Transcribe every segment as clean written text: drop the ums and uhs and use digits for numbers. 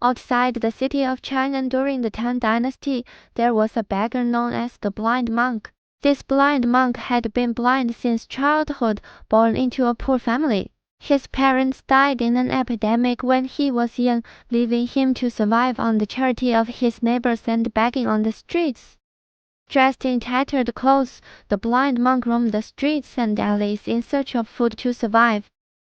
Outside the city of China during the Tang Dynasty, there was a beggar known as the blind monk. This blind monk had been blind since childhood, born into a poor family. His parents died in an epidemic when he was young, leaving him to survive on the charity of his neighbors and begging on the streets. Dressed in tattered clothes, the blind monk roamed the streets and alleys in search of food to survive.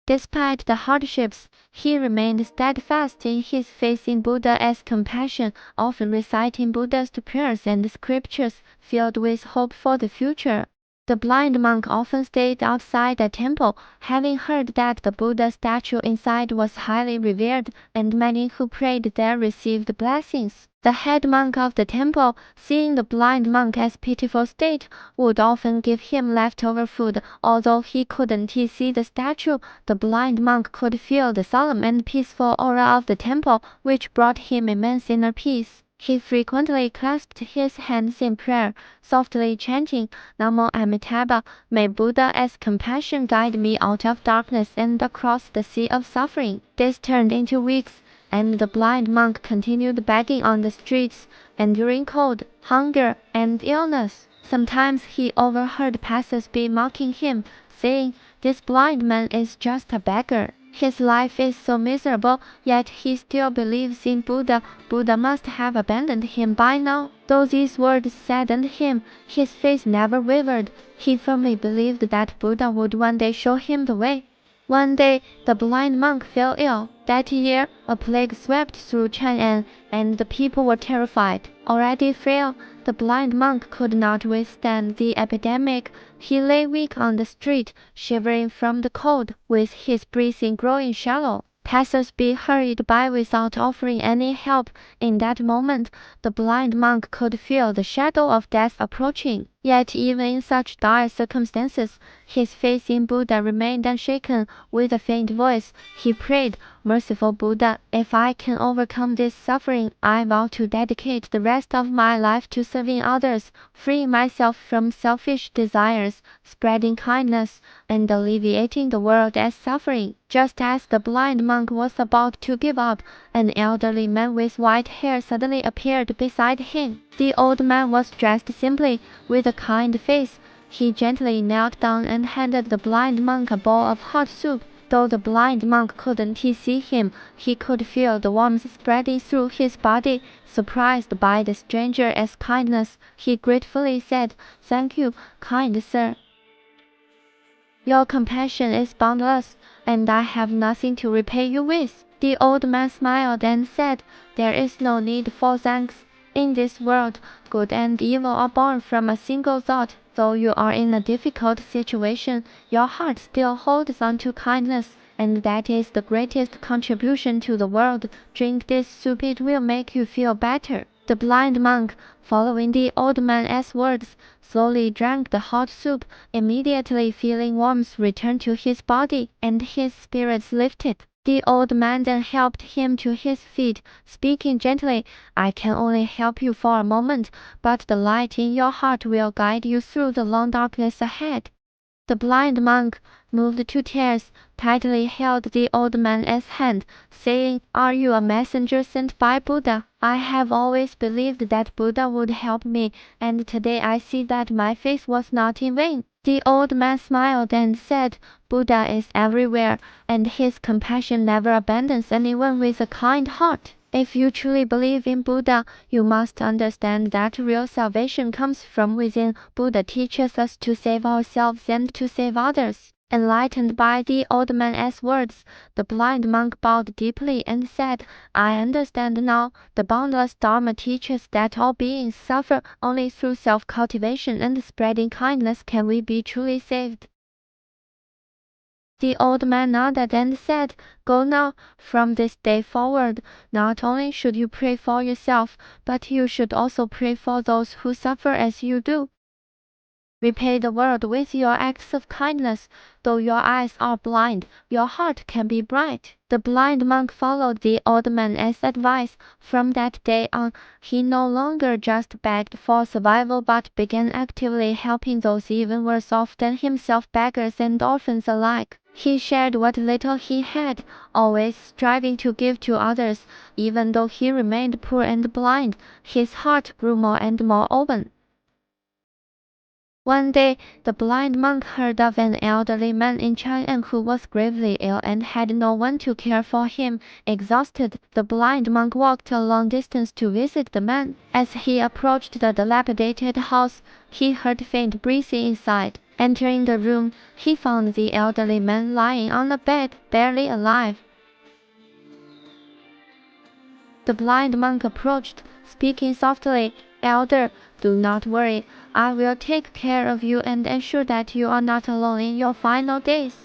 Despite the hardships, he remained steadfast in his faith in Buddha as compassion, often reciting Buddha's prayers and scriptures, filled with hope for the future. The blind monk often stayed outside the temple, having heard that the Buddha statue inside was highly revered, and many who prayed there received blessings. The head monk of the temple, seeing the blind monk's pitiful state, would often give him leftover food. Although he couldn't see the statue, the blind monk could feel the solemn and peaceful aura of the temple, which brought him immense inner peace. He frequently clasped his hands in prayer, softly chanting, Namo Amitabha, may Buddha as compassion guide me out of darkness and across the sea of suffering. This turned into weeks, and the blind monk continued begging on the streets, enduring cold, hunger, and illness. Sometimes he overheard passers-by mocking him, saying, "This blind man is just a beggar. His life is so miserable, yet he still believes in Buddha. Buddha must have abandoned him by now." Though these words saddened him, his faith never wavered. He firmly believed that Buddha would one day show him the way. One day, the blind monk fell ill. That year, a plague swept through Chang'an, and the people were terrified. Already frail, the blind monk could not withstand the epidemic. He lay weak on the street, shivering from the cold, with his breathing growing shallow. Passers-by hurried by without offering any help. In that moment, the blind monk could feel the shadow of death approaching. Yet even in such dire circumstances, his faith in Buddha remained unshaken. With a faint voice, he prayed, "Merciful Buddha, if I can overcome this suffering, I vow to dedicate the rest of my life to serving others, freeing myself from selfish desires, spreading kindness, and alleviating the world's suffering." Just as the blind monk was about to give up, an elderly man with white hair suddenly appeared beside him. The old man was dressed simply, with a kind face. He gently knelt down and handed the blind monk a bowl of hot soup. Though the blind monk couldn't see him, he could feel the warmth spreading through his body. Surprised by the stranger's kindness, he gratefully said, "Thank you, kind sir. Your compassion is boundless, and I have nothing to repay you with." The old man smiled and said, "There is no need for thanks. In this world, good and evil are born from a single thought. Though you are in a difficult situation, your heart still holds on to kindness, and that is the greatest contribution to the world. Drink this soup, it will make you feel better." The blind monk, following the old man's words, slowly drank the hot soup, immediately feeling warmth return to his body, and his spirits lifted. The old man then helped him to his feet, speaking gently, "I can only help you for a moment, but the light in your heart will guide you through the long darkness ahead." The blind monk, moved to tears, tightly held the old man's hand, saying, "Are you a messenger sent by Buddha? I have always believed that Buddha would help me, and today I see that my faith was not in vain." The old man smiled and said, "Buddha is everywhere, and his compassion never abandons anyone with a kind heart. If you truly believe in Buddha, you must understand that real salvation comes from within. Buddha teaches us to save ourselves and to save others." Enlightened by the old man's words, the blind monk bowed deeply and said, "I understand now. The boundless Dharma teaches that all beings suffer. Only through self-cultivation and spreading kindness can we be truly saved." The old man nodded and said, "Go now. From this day forward, not only should you pray for yourself, but you should also pray for those who suffer as you do. Repay the world with your acts of kindness. Though your eyes are blind, your heart can be bright." The blind monk followed the old man's advice. From that day on, he no longer just begged for survival but began actively helping those even worse off than himself, beggars and orphans alike. He shared what little he had, always striving to give to others. Even though he remained poor and blind, his heart grew more and more open. One day, the blind monk heard of an elderly man in Chang'an who was gravely ill and had no one to care for him. Exhausted, the blind monk walked a long distance to visit the man. As he approached the dilapidated house, he heard faint breathing inside. Entering the room, he found the elderly man lying on a bed, barely alive. The blind monk approached, speaking softly. "Elder, do not worry. I will take care of you and ensure that you are not alone in your final days."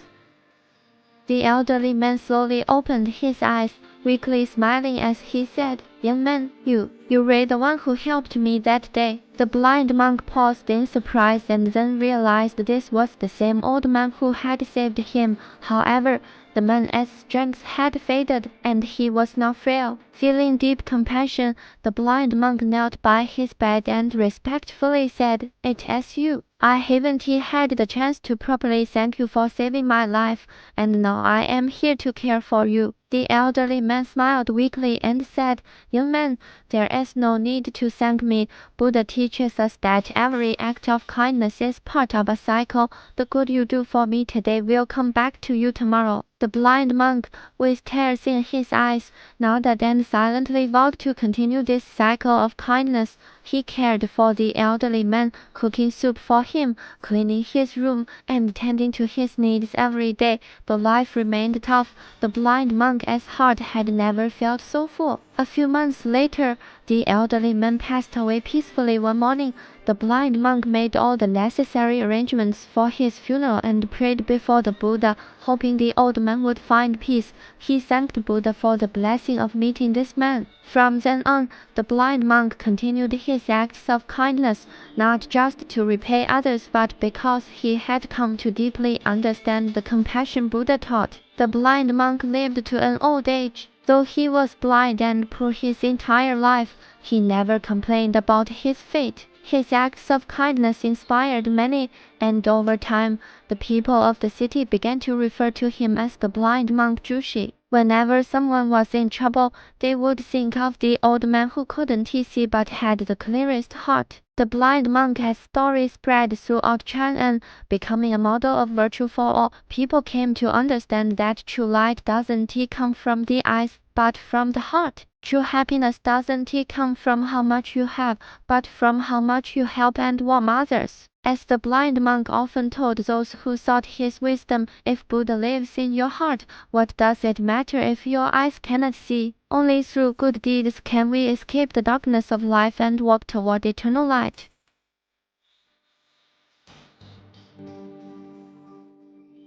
The elderly man slowly opened his eyes, weakly smiling as he said, "Young man, you're the one who helped me that day." The blind monk paused in surprise and then realized this was the same old man who had saved him. However, the man's strength had faded, and he was now frail. Feeling deep compassion, the blind monk knelt by his bed and respectfully said, "It is you. I haven't had the chance to properly thank you for saving my life, and now I am here to care for you." The elderly man smiled weakly and said, "Young man, there is no need to thank me. Buddha teaches us that every act of kindness is part of a cycle. The good you do for me today will come back to you tomorrow." The blind monk, with tears in his eyes, nodded and silently vowed to continue this cycle of kindness. He cared for the elderly man, cooking soup for him, cleaning his room, and tending to his needs every day. Though life remained tough, the blind monk's heart had never felt so full. A few months later, the elderly man passed away peacefully one morning. The blind monk made all the necessary arrangements for his funeral and prayed before the Buddha, hoping the old man would find peace. He thanked Buddha for the blessing of meeting this man. From then on, the blind monk continued his acts of kindness, not just to repay others but because he had come to deeply understand the compassion Buddha taught. The blind monk lived to an old age. Though he was blind and poor his entire life, he never complained about his fate. His acts of kindness inspired many, and over time, the people of the city began to refer to him as the blind monk Jushi. Whenever someone was in trouble, they would think of the old man who couldn't see but had the clearest heart. The blind monk's story spread throughout Chang'an, becoming a model of virtue for all. People came to understand that true light doesn't come from the eyes, but from the heart. True happiness doesn't come from how much you have, but from how much you help and warm others. As the blind monk often told those who sought his wisdom, if Buddha lives in your heart, what does it matter if your eyes cannot see? Only through good deeds can we escape the darkness of life and walk toward eternal light.